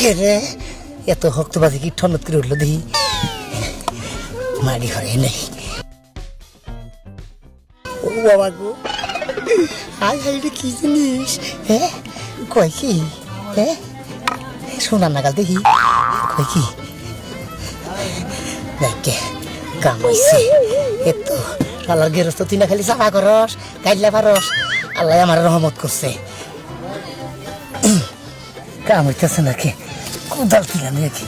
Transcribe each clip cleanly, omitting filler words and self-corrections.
কে রে এত হক্তবাজি কি ঠনত করে উঠলো দেখি মারি ঘরে নেই ও বাবা গো আই হাই রে কি জিনিস হ্যাঁ কয় কি হ্যাঁ শোনার নাগাল দেখি কয় কি দেখে কামাইছে এত আল্লাহর গেরস্ত তুই না খালি চাপা করস গাইলা পারস আল্লাহ আমার রহমত করছে কাম হইতেছে নাকি কোদাল ছিলাম নাকি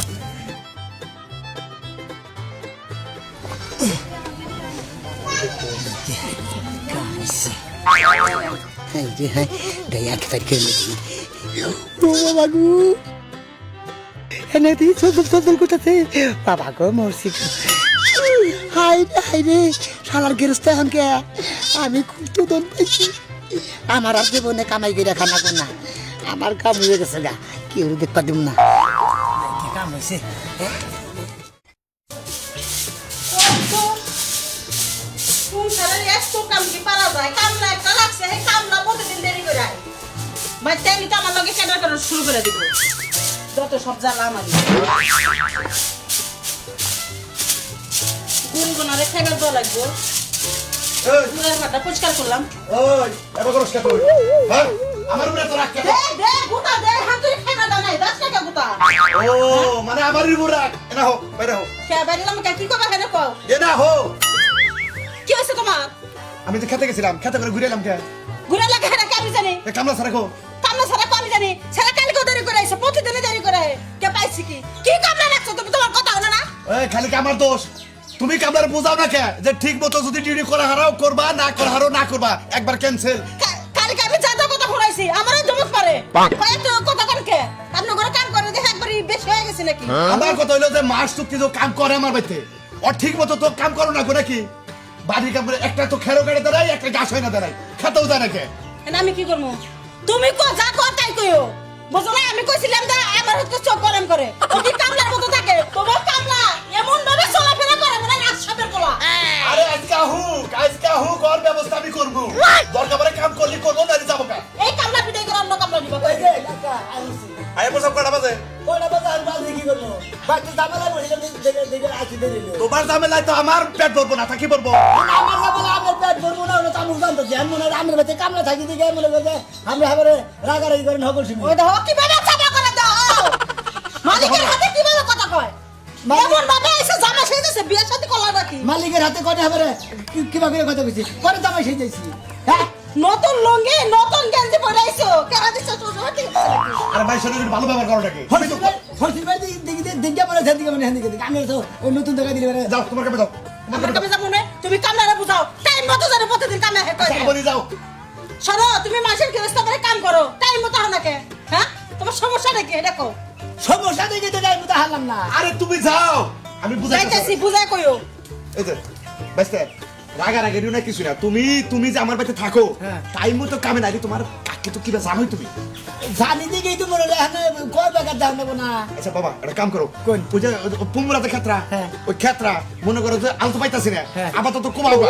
বাবা গো মরছি হাই রে শালার গেরস্ত এখন কে আমি খুব তো দন পাইছি আমার আর জীবনে কামাই করে খানা কো না আমার কাম হয়ে গেছে গা কেউ দেখতে দিব না কাম হয়েছে শুরু করে দিব যত সব জ্বালা আমার গুনগুনারে খাইবার দেওয়া লাগবো পরিষ্কার করলাম আমার উপরে তো রাখ কেন? ও মানে আমার উপরে রাখ এনা হো বাইরে হো কি করবা কেন কও এনা হো কি হয়েছে তোমার আমি তো খেতে গেছিলাম খেতে করে ঘুরে এলাম কে ঘুরে লাগে হেরা কে আমি জানি কামলা সারা কো কামলা সারা আমি জানি সারা কালকে দেরি করে আইছে প্রতিদিনে দেরি করে কে পাইছি কি কি কামলা রাখছো তুমি তোমার কথা হলো না এই খালি কি আমার দোষ তুমি কামলার বোঝাও না কে যে ঠিক মতো যদি ডিউটি করা হারাও করবা না করা হারাও না করবা একবার ক্যান্সেল কালকে আমি যা কথা শুনাইছি আমারও জমক পারে কয়েকটা কথা কালকে আপনি ঘরে কাম করে দেখে একবারই বেশি হয়ে গেছে নাকি আমার কথা হইলো যে মাস চুক্তি তো কাম করে আমার বাড়িতে আর ঠিক মতো তো কাম করো না করে কি বাড়ি কাম করে একটা তো খেরো গাড়ি দাঁড়াই একটা গাছ হয় না দাঁড়াই খেতেও যায় না কে আমি কি করবো তুমি যা কর তাই কইও বুঝো না আমি কইছিলাম যে আমার হচ্ছে চোখ গরম করে ও কি কামলার মতো থাকে তোমার কামলা এমন ভাবে চলাফেরা করে মানে আশাবের কোলা আরে আজকা হুক আর ব্যবস্থা আমি করব দরকার পড়ে কাম করলি করব না যাবো কা এই কামলা পিটাই করে অন্য কামলা দিবা এই যে কাকা আইছি আয় বসব কটা বাজে কোনা বাবা আর বাজে কি করব বাকি জামালা বসে দেখে আসি দেরিলো তোমার ঝামেলায় তো আমার পেট ভরবো না থাকি ভরবো আমার জামালা আমার পেট ভরবো না ওটা আমি জানতো যে মনে আমার বাতে কামলা থাকি দিকে মনে করে আমরা হাবারে রাগারাগি করেন হকল শুনি ওই দেখো কিভাবে চাপা করে দাও মালিকের হাতে কিভাবে কথা কয় এমন ভাবে এসে জামা সেজেছে বিয়ের সাথে কলা রাখি মালিকের হাতে কয়টা হাবারে কিভাবে কথা কইছি পরে জামা সেজেছি হ্যাঁ নতুন লুঙ্গি নতুন গেঞ্জি পরে আইছো কেরা দিছো তো হতে আরে ভাই শরীর ভালো ব্যবহার করো নাকি ফসিল ভাই দিকে পরে দিকে মানে হ্যাঁ দিকে আমি তো ওই নতুন টাকা দিলে যাও তোমার কাছে যাও আমার কাছে যাবো না তুমি কামলারে বুঝাও টাইম মতো জানে প্রতিদিন কামে হে কই বলি যাও সরো তুমি মাসের গৃহস্থ করে কাম করো টাইম মতো হও না কে হ্যাঁ তোমার সমস্যা নাকি এটা কও সমস্যা দেখে তো যাই মতো হারলাম না আরে তুমি যাও আমি বুঝাইতেছি যাইতেছি বুঝাই কইও এই যে বেস্তে রাগারাগি না কিছু না তুমি যে আমার বাড়িতে থাকো টাইম মতো কামে নাই তোমার কাকে তো কিবা জানোই তুমি জানি দিকেই তো মনে হয় কয় বেকার দাম নেবো না আচ্ছা বাবা একটা কাম করো কোন? ওই যে পুমরাতে ক্ষেত্রা হ্যাঁ। ওই ক্ষেত্রা মনে করো যে আলতো পাইতাছি না হ্যাঁ। আপাতত কোবাওগা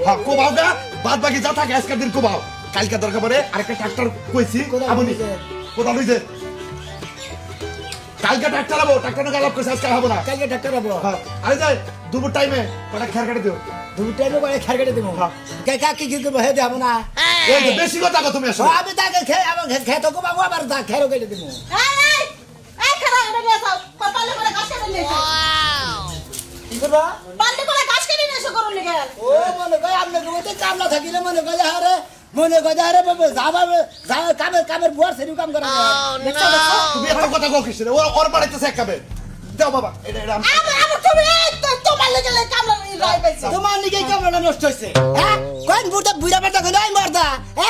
হ্যাঁ কোবাওগা বাদ বাকি যা থাকে আজকের দিন কোবাও কালকে দরকার পড়ে আরেকটা ট্রাক্টর কইছি কোথায় আপনি লইছে? কোথা লইছে কালকে ট্রাক্টর আবো ট্রাক্টর গালাপ কইছে আজকে হবো না কালকে ডাক্তার হবো হ্যাঁ আরে যাই দুপুর টাইমে কটা খেয়ার কাটে দিও দুই টাইমে করে খেয়ার কেটে দেবো কাকে কি করবো হে দেবো না এই যে বেশি কথা কও তুমি আসলে আমি তাকে খেয়ে আমার খেয়ে তো কমাবো আবার খেয়ারও কেটে দেবো এই খারাপ এটা নিয়ে যাও পালে করে ঘাস কেটে নিয়ে যাও কি করবো পালে করে ঘাস কেটে নিয়ে এসো করুন লিগে ও মনে করে আপনাকে বলতে কামলা থাকিলে মনে করে হারে মনে করে হারে কামের বুয়ার সেরু কাম করে দেখছো দেখছো তুমি এত কথা কও কিসের ওর বাড়িতে চেক খাবে দাও বাবা এটা এটা আমার তুমি তোমার লেগে কামলা রাই পাইছো তোমার নিকেই কামলাটা নষ্ট হয়েছে হ্যাঁ কোন বুড়া বুড়া বেটা কইলো আই মরদা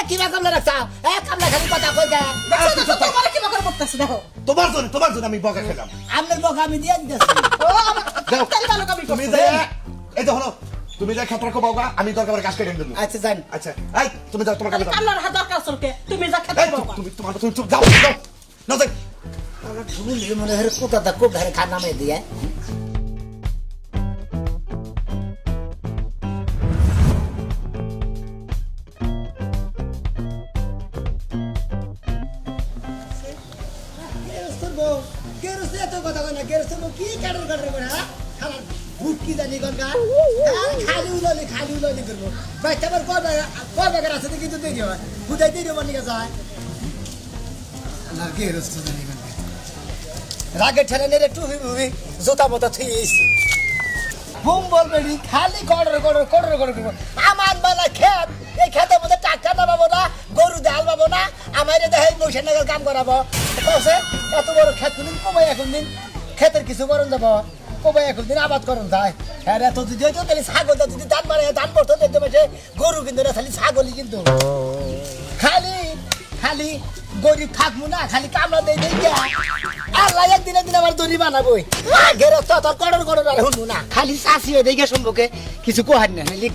কিবা কামলা রাখছাও কামলা খালি কথা কই দে দেখছো দেখছো তোমার কি বকর করতেছ দেখো তোমার জন্য আমি বকা খেলাম আমনের বকা আমি দিয়ে দিতেছি ও আমার দাও তাই ভালো কামি তুমি করছো যে এই যে হলো তুমি যে ক্ষেত্র কোবাওগা আমি দরকার পড়ে কাজ কেটে দেব আচ্ছা যান আচ্ছা এই তুমি যাও তোমার কাছে যাও কামলার হাত দরকার চলকে তুমি যা খেতে এই, বাবা তুমি চুপ যাও যাও না যাই আমার ঝুলি মনে হয় কোথাটা খুব ঘরে খানা মে দিয়ে গেরস্তর বউ গেরস্ত এত কথা কয় না গেরস্তর বউ কি কাটার কাটার করে হ্যাঁ খালার বুক কি জানি গনগা খালি উলালি করবো বাইতে আবার কয় বেকার আছে কিন্তু দেরি হয় বুঝাই দেরি হবার নিকে যায় না গেরস্ত জানি গনগা রাগে ঠেলে নেড়ে টুবি মুবি জুতা মতো থুইছি বুম বলবে খালি কড়র করবো আমার বেলা খেত এই খেতের মধ্যে টাকা না পাবো না গরু ডাল পাবো না আমার দেখাই বসে নাগাল কাম করাবো কছে এত বড় খেত কোনদিন কমাই এখন দিন খেতের কিছু করুন যাবো কমাই এখন দিন আবাদ করুন যায় হ্যাঁ এত যদি হইতো তাহলে ছাগলটা যদি ধান মারে ধান পড়তো দেখতে পাচ্ছে গরু কিন্তু না খালি ছাগলই কিন্তু খালি গরিব থাকবো না খালি কামড়া দেই আল্লাহ একদিন আমার দড়ি বানাবোই গেরস্ত তোর কড়র আর শুনবো না খালি চাষি হয়ে দেখে সম্পর্কে কিছু কোহার না খালি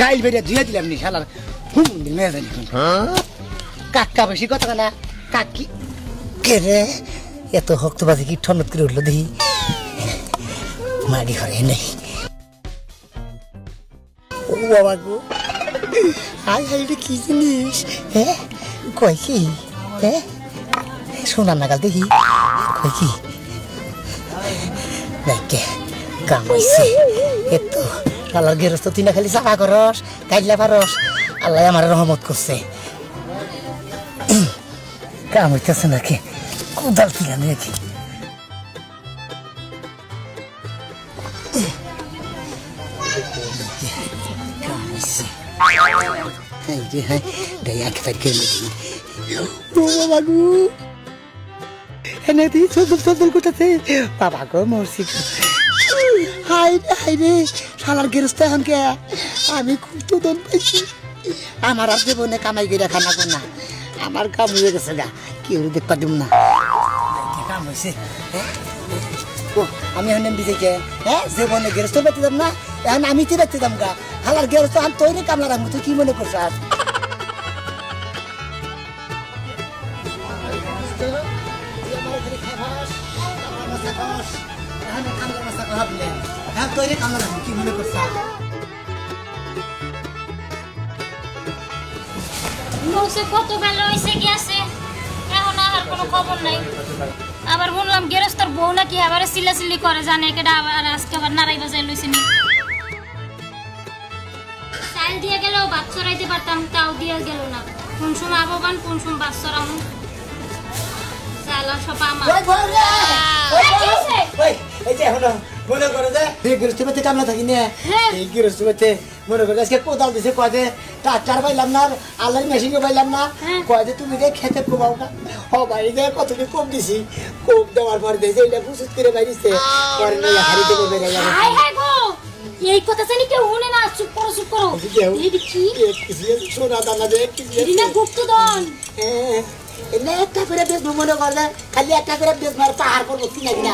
গাইল বেরিয়ে ধুয়ে দিলাম নি শালার হুম দিন মেয়ে জানি কাকা বেশি কথা না কাকি কে রে এত হক্তবাজি কি ঠনত করে উঠলো দেখি মারি ঘরে নেই ও বাবা গো আই এটা কি জিনিস হ্যাঁ কয় কি হ্যাঁ শোনার নাগাল দেখি কয় কি দেখে কাম হইছে এত শালার গেরস্ত তুই না খালি চাপা করস কাইলা পারস আল্লাহ আমার রহমত করছে কাম হইতেছে নাকি কোদাল কিনা নাকি কাম হইছে বাবা গো মরছি হাই রে শালার গেরস্ত এখন কে আমি খুব তো দন পাইছি আমার আর জীবনে কামাই করে খানা কো না আমার কাম হয়ে গেছে গা কেউ দেখতে দিব না কাম হয়েছে আমি এখন দিতে কে হ্যাঁ জীবনে গেরস্ত পেতে দাম না এখন আমি তো দেখতে দাম গা হালার গেরস্ত আমি তৈরি কামলা রাখবো তুই কি মনে করছ আর তৈরি কামলা রাখবো কি মনে করছ মৌসে কত ভালো হয়েছে গেছে এখন আর কোনো খবর নাই আবার বললাম গেরস্তার বউ নাকি আবার চিল্লাচিল্লি করে জানে কেডা আবার আজকে আবার নারাই বাজায় লইছে নি চাল দিয়ে গেল ভাত চড়াইতে পারতাম তাও দিয়ে গেল না কোন সময় আবহান কোন সময় ভাত চড়ামু চাল আর সব আমার এই যে এখন মনে করো যে এই গৃহস্থপতি কামলা থাকি না এই গৃহস্থপতি মনে করো আজকে কোদাল দিছে কয়ে ট্রাক্টর পাইলাম না আল্লাহর মেশিনও পাইলাম না কয়ে তুমি যে খেতে কমাও না ও বাড়ি যে কতটি কম দিছি কম দেওয়ার পর দিয়েছে এটা প্রস্তুত করে বাইরেছে পরে নিয়ে হারি দেবো বেড়ে যাবে এই কথা জানি কেউ শুনে না চুপ করো এই কি সোনা দানা দেখ দিনা গুপ্তধন এনে একটা করে বেশ মনে করলে খালি একটা করে বেশ মার পাহাড় করবো কিনা কিনা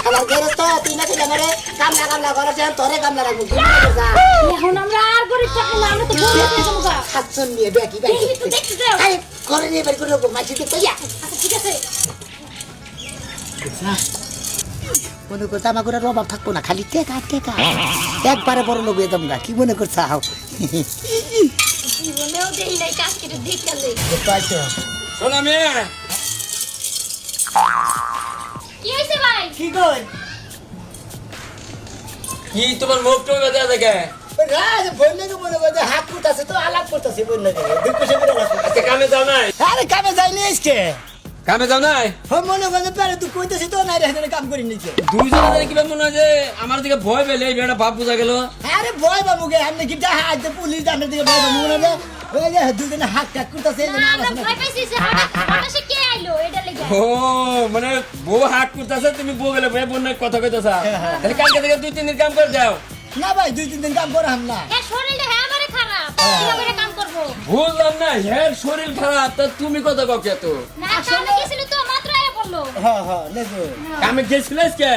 আমার গেরস্ত তুই না কিনা মারে কামলা করেছে তোরে কামলা রাখবো এখন আমরা আর গরিব থাকবো না আমরা তো গরিব হয়ে যাবো গা সাতজন নিয়ে দেখি দেখতে যাও করে নিয়ে বের করে রাখবো মাছিতে কইয়া আচ্ছা ঠিক আছে মনে করছে আমার করে অভাব থাকবো না খালি টেকা একবারে বড় লোক একদম গা কি মনে করছে হাও জীবনেও দেখি নাই কাজ করে দেখালে শোনা মেয়ে কি হইছে ভাই কি কই কি তোমার মুখ তো বেজা দেখে রাজ বললে মনে করছে হাত করতেছে তো আলাপ করতেছে বললে দুঃখ সে করে আজকে কামে যাও নাই আরে কামে যাইনি আজকে কামে যাও নাই মনে করছে পারে তুই কইতেছিস তো নাই রে কাম করি নিচে দুইজনে কিবা মনে হয় যে আমার দিকে ভয় পেলে এই বেটা ভাব বুঝা গেল আরে ভয় বাবুকে আমি কি যা হাত পুলিশ জানার দিকে ভয় বাবু না ওই যে দুজনে হাত কাট করতেছে না আমরা ভয় পাইছি যে হঠাৎ কে আইলো এটা লাগা ও মানে বউ হাট করতেছে তুমি বউ গেলে ভাই বোন কথা কইতেছ তাহলে কালকে থেকে 2-3 দিন কাম করে যাও না ভাই 2-3 দিন কাম করাম না এ শরীরটা হ্যাঁ আমারে খারাপ কিভাবে কাম করব বুঝলাম না হের শরীর খারাপ তা তুমি কথা কও কে তো না কামে গেছিল তো মাত্র আয়া পড়লো হ্যাঁ নেবো কামে গেছিলিস কে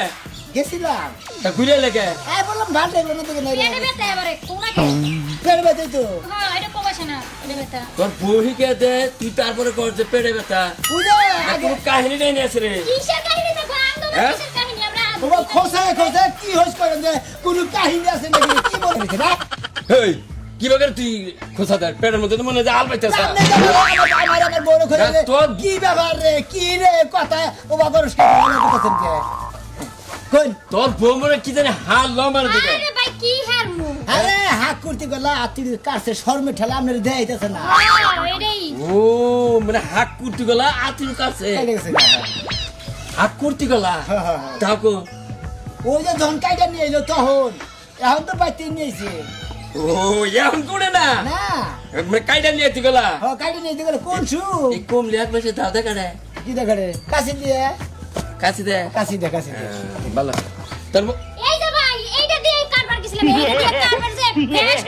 গেছিলাম তা ঘুরে লেগে এই বললাম ভাল লাগলো না তোকে নাই এটা বেটা এবারে কোনা কে পেট ব্যথা তো হ্যাঁ এটা কমাছে না এটা বেটা তোর বউহি কে দে তুই তারপরে করছে পেটে ব্যথা বুঝে আগে কোনো কাহিনী নেই নেছে রে কিসের কাহিনী দেখো আন্দোলন কিসের কাহিনী আমরা বাবা খোসা কি হইছ করেন যে কোনো কাহিনী আছে নাকি কি বলছিস না এই কি বাগের তুই খোসা দে পেটের মধ্যে তো মনে হয় যে আল পাইতেছ আমার বড় করে না, তোর- কি ব্যাপার রে কি রে কথা ও বাবার কোন তোর বউ মনে কি জানি হাল লম্বার দিকে আরে ভাই কি হারমু আরে হাক করতে গেলা আত্মীয় কাছে শর্মে ঠেলা আপনার দেখাইতেছে না এটাই ও মানে হাক করতে গেলা আতির কাছে হাক করতে গেলা তাকো ওই যে ধন কাইটা নিয়ে এলো তখন এখন তো বাইতে নিয়েছে ও এখন করে না না মানে কাইডা নিয়ে তুই গেলা কাইটা নিয়ে গেলে কোন শু এই কম লিয়ার পাশে দাও দেখা রে কি দেখা রে কাশি দিয়ে কাছে দে কাশি দে কাশি দে ভালো তোর বউ- এই যে ভাই এইটা দিয়ে কারবার গেছিলাম এইটা দিয়ে কারবার যে বেশ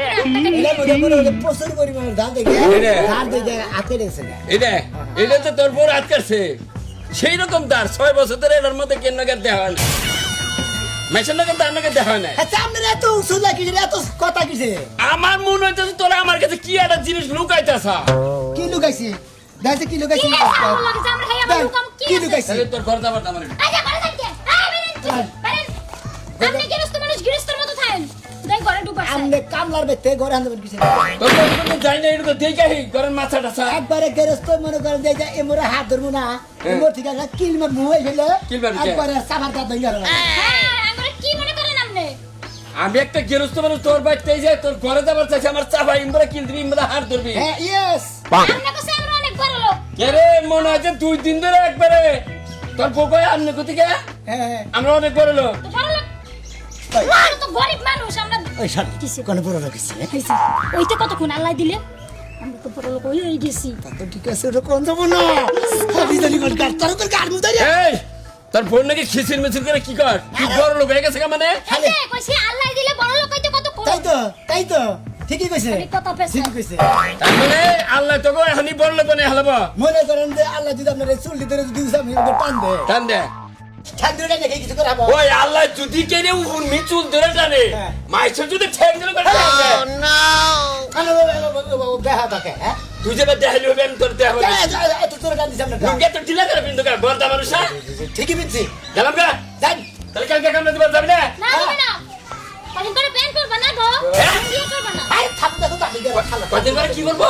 এটা মনে করে প্রচুর পরিমাণে ধান দেখে এই রে। ধান দেখে হাতে রেখেছে না এটা তো তোর বউ রাত কাটছে সেই রকম তার 6 বছর ধরে এর মধ্যে কেন নগর দেওয়া হয় না মেশিন নগর তার নগর দেওয়া হয় না আচ্ছা আপনার এত উসুলা কিসে এত কথা কিসে আমার মনে হইতেছে তোরা আমার কাছে কি একটা জিনিস লুকাইতেছ কি লুকাইছি দেখছে কি লুকাইছি কি ভালো লাগে যে আমরা হাই আমার লুকাম কি কি আছে? লুকাইছি তোর ঘর যাবার দাম আচ্ছা করে থাকতে বেরেন আপনি গৃহস্থ মানুষ গৃহস্থর মতো থাকেন দেখ ঘরে ঢুকাছে আমনে কামলার বেতে ঘরে আনবেন কিসে তোর তো যাই না এটা তো দেখাই ঘরের মাথা টাছা একবারে গেরস্ত মনে করেন যে এমরে হাত ধরবো না এমর ঠিক আছে কিল মার মুই ফেলে কিল মারবি কে? একবারে সাবার দাঁত ধরে গেল হ্যাঁ আমরা কি মনে করেন আপনি আমি একটা গেরস্ত মানুষ তোর বাড়িতে যাই তোর ঘরে যাবার চাইছি আমার চাপা ইমরা কিল দিবি ইমরা হার ধরবি হ্যাঁ ইয়েস আমরা কাছে আমরা অনেক বড় লোক কে রে মনে হচ্ছে 2 দিন ধরে একবারে তোর বউকে আনলে কোথেকে হ্যাঁ আমরা অনেক বড় লোক তো বড় লোক আমরা তো গরিব মানুষ আমরা ওই সর কোন বড় লোক আছে হইছে ওইটা কতক্ষণ আল্লাহ দিলে আমরা তো বড় লোক হয়ে গেছি তো ঠিক আছে ওটা কোন যাবো না আমি জানি কোন কার তোর কোন কার মুদারি এই তোর বোন নাকি খিচির মিছিল করে কি কর তুই বড় লোক হয়ে গেছে কা মানে এই যে কইছি আল্লাহ দিলে বড় লোক হইতে কতক্ষণ তাই তো ঠিকই কইছে ঠিক কথা পেছে। ঠিকই কইছে তার মানে আল্লাহ তোকে এখনই বড় লোক বানিয়ে হালাবো মনে করেন যে আল্লাহ যদি আপনার চুল দিতে যদি আমি টান দে টান দে ঠান ধরে দেখে কিছু করাবো ওই আল্লাহ যদি কেনে উহুন মিচুল ধরে টানে হ্যাঁ। মাইছে যদি ঠেক দিলে করে বেহা থাকে হ্যাঁ তুই যেটা দেখালি হবে আমি তোর দেখা হবে এত তোর টান দিছি আমরা লুঙ্গি তো ঢিলা করে বিন্দু কার বর্দা মানুষ না ঠিকই বিনছি গেলাম গা যাই তাহলে কালকে কামড়া দিবার যাবি না না দিবে না কদিন করে প্যান করবা না গো বিয়ে করবা না আরে থাম দেখো তো আমি খালা কদিন পরে কি করবো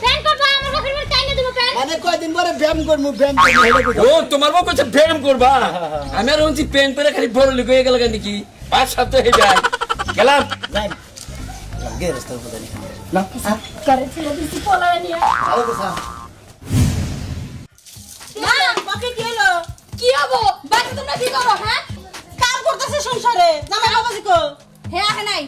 প্যান করবা আমার বাপের বাড়ি টাইনে দেবো প্যান মানে কয়দিন পরে ব্যায়াম করবো ব্যায়াম করবো ও তোমার বউ কইছে ব্যায়াম করবা আমি আর হচ্ছি পেন পরে খালি বড় লোক হয়ে গেল কেন কি 5 সপ্তাহ হয়ে যায় গেলাম যাই লাগে রাস্তার উপরে না করে ছিল দিছি পলায় নিয়ে আরে তো স্যার মা বাকি কি হলো কি হবো বাকি তোমরা কি করো হ্যাঁ কাম করতেছে সংসারে জামাই বাবাজি কো হ্যাঁ আহে নাই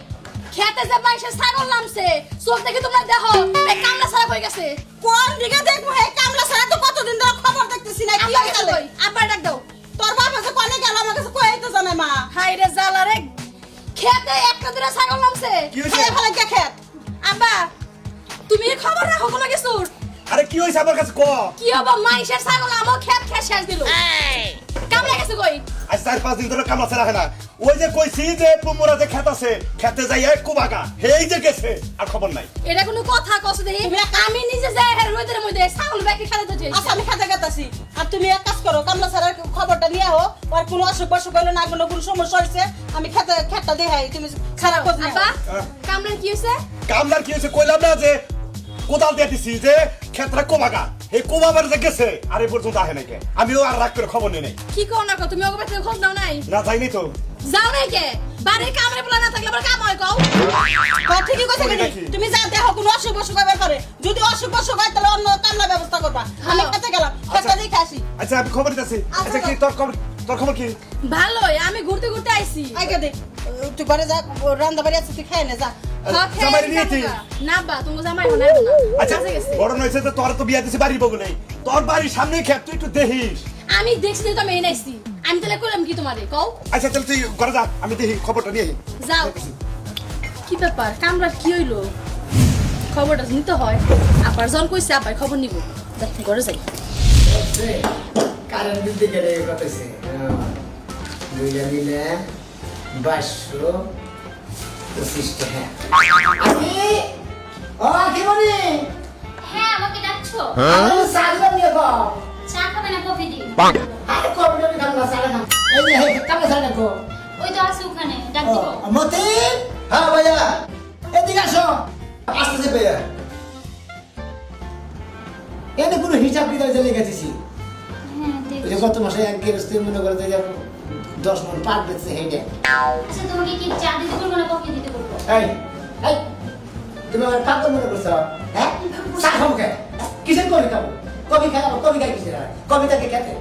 খেতে যে বাইসে ছাগল নামছে চোখ দেখে তোমরা দেখো এই কামলা সারা হয়ে গেছে কোন দিকে দেখবো এই কামলা ছাড়া তো কতদিন ধরে খবর দেখতেছি না কি আব্বা হইছে কই আব্বা ডাক দাও তোর বাপ আছে কোনে গেল আমার কাছে কই তো জানে মা হাই রে জালা রে খেতে একটা দুটা ছাগল নামছে কি হয়েছে খালে ফেলে কে খেত আব্বা তুমি খবর রাখো কোনো কিছু আরে কি হয়েছে আমার কাছে ক কি হবো মাইশের ছাগল আমো খেত খেত শেষ দিল কামলা গেছে কই আজ 4-5 দিন ধরে কামলা ছাড়া হয় না ওই যে কইছি যে পুমুরা যে খেত আছে খেতে যাই এক কুবাগা হেই যে গেছে আর খবর নাই এটা কোনো কথা কস দেখি আমি নিজে যাই হের রোদের মধ্যে ছাগল ব্যাকে খেতে দিতে আচ্ছা আমি খেতে গেতাছি আর তুমি এক কাজ করো কামলা ছাড়ার খবরটা নিয়ে আহো আর কোনো অসুখ বসুখ হইলো না কোনো সমস্যা হয়েছে আমি খেতটা দেখাই তুমি ছাড়া খোঁজ নিয়ে আব্বা আহো। কামলা কি হইছে কামলার কি হয়েছে কইলাম না যে কোদাল দিয়ে দিছি যে ক্ষেত্রে কোবাগা এই কোবাবার যে গেছে আর এই পর্যন্ত আহে নাকি আমিও আর রাগ করে খবর নেই কি কও না কও তুমি ওগো থেকে খোঁজ দাও নাই না যাইনি তো যাও নাই কে বাড়ির কামরে বলা না থাকলে আবার কাম হয় কও হ্যাঁ, ঠিকই কইছে কই কিন্তু। নাকি? তুমি যা দেখো কোনো অসুখ বসুখ হবে করে যদি অসুখ বসুখ হয় তাহলে অন্য কামলা ব্যবস্থা করবা আমি হ্যাঁ। খেতে গেলাম খেতে দেখে আসি আচ্ছা আমি খবর দিতেছি আচ্ছা কি তোর খবর কি ভালোই আমি ঘুরতে ঘুরতে আইছি আগে দে তুই ঘরে যা রান্না বাড়ি আছে তুই খাই না যা হ্যাঁ, খেয়ে জামাই নিয়ে যাবো কি? গা। না বা তুমি জামাই হো না এখন না। আচ্ছা কাজে গেছে। বড় নইছে তো তোর তো বিয়া দিছি বাড়ির বগুলে তোর বাড়ির সামনে খেত তুই একটু দেখিস আমি দেখছি যে তুমি এনেছি আমি তাহলে কইলাম কি তোমারে কও আচ্ছা তাহলে তুই ঘরে যা আমি দেখি খবরটা নিয়ে আহি। যাও কি ব্যাপার কামরার কি হইলো খবরটা নিতে হয় আবার জন কইছে আবার খবর নিব যাই, ঘরে যাই কারণ দিতে গেলে কথাছে বুঝা নিলে 2225 টাকা আমি ও আকিমনি হ্যাঁ আমাকে ডাকছো আমি সাজবা নিয়ে গো চা খাবে না কফি দিই আর কবে আমি খাবো সারা না এই যে কামলা সারা গো ওই তো আছে ওখানে ডাক ও দিব মতিন হ্যাঁ ভাইয়া এদিকে আসো আসতেছে ভাইয়া এনে কোনো হিসাব কিতাব যে লেগেছি হ্যাঁ ওই যে দেখছি। গত মাসে এক গেরস্ত মনে করে যে 10 মণ পাট বেচছে হেডে আচ্ছা তোমাকে কি চা দিতে বলবো না কফি দিতে বলবো? এই এই তুমি আমার কাপড় মনে করছো হ্যাঁ চা খাবো কে কিসের কবি খাবো কবি খাবো কবি খাই কিসের কবিতাকে খেতে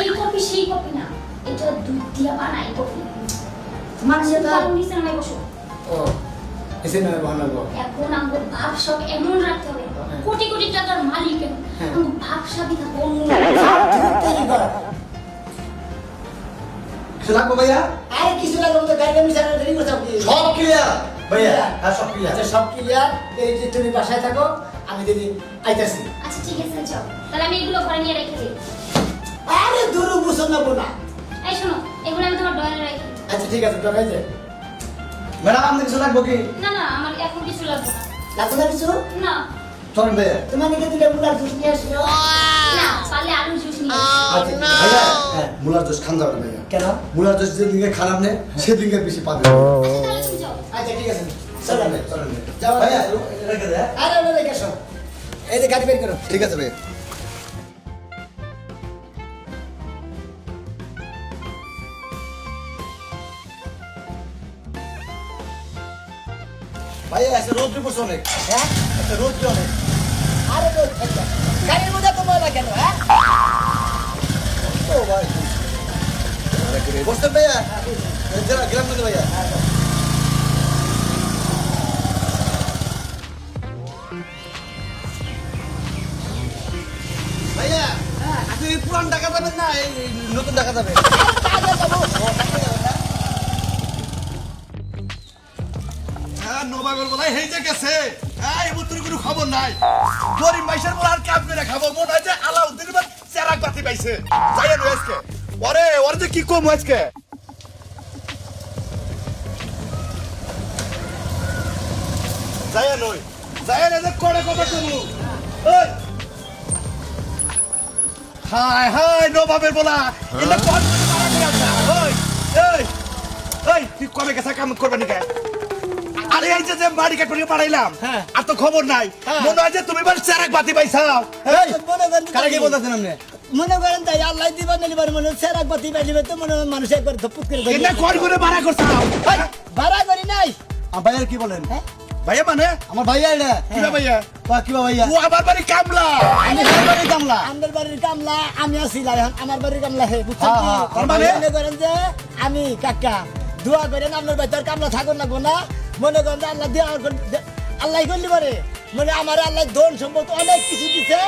এই কফি সেই কফি না, এটা দুধ দিয়া বানাই কফি। মানুষের তো কারণ নিচে নামাই বসো। ও এসে নয় বানাবো এখন আমার ভাবসাব এমন রাখতে হবে, কোটি কোটি টাকার মালিক হ্যাঁ। আমার ভাবসাবই থাকবো অন্য। কিছু লাগবো ভাইয়া আরে কিছু লাগবে তো গাড়ি মিশানো দেরি করছো আপনি সব ক্লিয়ার ভাইয়া হ্যাঁ সব ক্লিয়ার আচ্ছা সব ক্লিয়ার এই যে তুমি বাসায় থাকো আমি দিদি আইতাছি আচ্ছা ঠিক আছে চল, তাহলে আমি এগুলো ঘরে নিয়ে রেখে দিই। আরে দূর বুঝছো না বোনা এই শোনো, এগুলো আমি তোমার ডয়ারে রাখি। আচ্ছা ঠিক আছে ডরাই যে ম্যাডাম আপনার কিছু লাগবো কি না না, আমার এখন কিছু লাগবে না। লাগবে না কিছু না চলেন ভাইয়া তোমার দিকে দিলে মুলার জুস নিয়ে আসলো না, পারলে আলুর জুস নিয়ে আসি। আচ্ছা ভাইয়া হ্যাঁ মুলার জুস খান যাবে ভাইয়া কেন মুলার জুস যেদিনকে খান আপনি সেদিনকে বেশি পাবেন তাহলে তুমি যাও। আচ্ছা ঠিক আছে চলেন চলো চলেন যাও ভাইয়া রেখে দে হ্যাঁ? আরে ওটা রেখে আসো এই যে গাড়ি বের করো ঠিক আছে ভাইয়া ভাইয়া আছে রোদ পড়ছে অনেক হ্যাঁ একটা রোদ অনেক আরে তো গাড়ির মধ্যে তো ময়লা কেন হ্যাঁ ও ভাই বসতেন ভাইয়া যারা গ্রাম মধ্যে ভাইয়া ভাইয়া আপনি পুরান টাকা যাবেন না এই নতুন টাকা যাবেন হ্যাঁ নবাবের বলাই হেই যে গেছে এই মুত্র কোনো খবর নাই গরিব মাইশের বলা আর কাপ করে খাবো মনে হয় যে আলাউদ্দিন বা চেরাক বাতি পাইছে যাই না আজকে ওরে যে কি কম আজকে যাই নই যাই না যে করে কথা কমু ওই হাই হাই নবাবের বলা এটা কোন মারা করে আছে ওই এই এই তুই কবে গেছা কাম করবে নাকি আরে এই যে বাড়ি কাট করে পাঠাইলাম হ্যাঁ। আর তো খবর নাই হ্যাঁ। মনে হয় যে তুমি বল চেরাক বাতি পাইছাও এই মনে করেন কারা কি বলতেছেন আপনি মনে করেন তাই আল্লাহ দিবা নিবার মনে সেরাক বাতি পাইলিবে তো মনে হয় মানুষ একবার ধপুত করে দেয় এটা কোন করে ভাড়া করছাও ভাড়া করি নাই ভাইয়া কি বলেন হ্যাঁ ভাইয়া মানে আমার ভাইয়া এটা কিবা ভাইয়া কি ভাইয়া ও আমার বাড়ি কামলা আমি ভাইয়া কামলা আমার বাড়ির কামলা আমি আছি এখন আমার বাড়ির কামলা হে বুঝছেন হ্যাঁ, কি? হ্যাঁ, তার মানে? মনে করেন যে আমি কাকা দোয়া করেন আপনার বাড়িতে আর কামলা থাকুন না গোনা মনে করেন যে আল্লাহ দিয়া আল্লাহ করলি পারে মানে আমার আল্লাহ ধন সম্পদ অনেক কিছু দিছে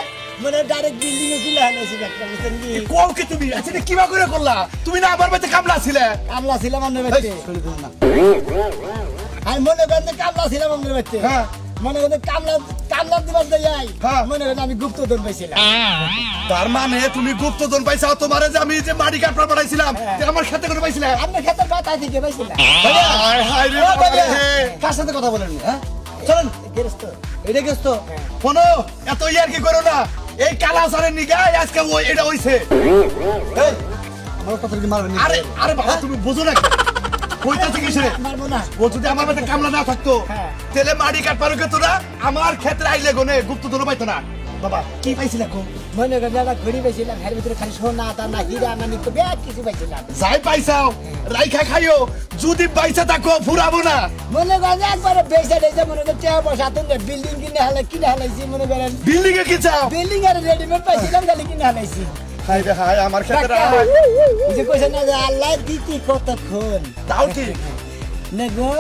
মানে ডাইরেক্ট বিল্ডিং এ কিনে আনাইছি একটা বুঝছেন কি কোও কি তুমি আচ্ছা এটা কিবা করে করলা তুমি না আমার বাড়িতে কামলা ছিলে কামলা ছিলাম আপনার বাড়িতে আমি মনে করেন যে কামলা ছিলাম আপনার বাড়িতে হ্যাঁ। মনে করেন কামলা দিবস যাই হ্যাঁ। মনে করেন আমি গুপ্তধন পাইছিলাম তার মানে তুমি গুপ্তধন পাইছাও তোমারে যে আমি যে বাড়ি কাট পাঠাইছিলাম হ্যাঁ। আমার খেতে করে পাইছিলাম আপনার ক্ষেতের কথা থেকে পাইছিলাম হায় হায় রে ও বাবা ভাইয়া। রে। কার সাথে কথা বলেন হ্যাঁ চলেন গেরস্ত এটা গেছ তো শোনো এত ইয়ার কি করো না এই কালাসারের নিগায় আজকে এটা হইছে এই আমার কথা কি মারবেন আরে আরে বাবা তুমি বুঝো না কইতাছি কিসে মারবো না ও যদি আমার বাড়িতে কামলা না থাকতো হ্যাঁ। তেলে মাড়ি কাট পারো তো না আমার ক্ষেত্রে আইলে গনে গুপ্তধন পাইতো না বাবা কি পাইছিলা গো মনে করেন একটা ঘড়ি পাইছিলাম এর ভিতরে খালি সোনা দানা হীরা না নিত্য ব্যাগ কিছু পাইছিলাম যাই পাইছাও রাইখা খাইও যদি পয়সা থাকো ফুরাবো না মনে করেন একবার বেসে দিয়েছে মনে করেন টাকা পয়সা তুমি বিল্ডিং কিনে হালাইছি মনে করেন বিল্ডিং এ কি চাও বিল্ডিং আর রেডিমেড পাইছিলাম খালি কিনে হালাইছি হাই রে হাই আমার ক্ষেত্রে কাকা, ওই যে কইছে না যে আল্লাহ দিতি কতক্ষণ তাও ঠিক না গো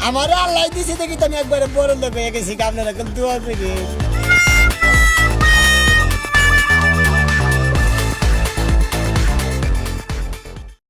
আমার আল্লাহ দিছে দেখি তো আমি একবারে বড় লোক হয়ে গেছি আপনারা দোয়া করি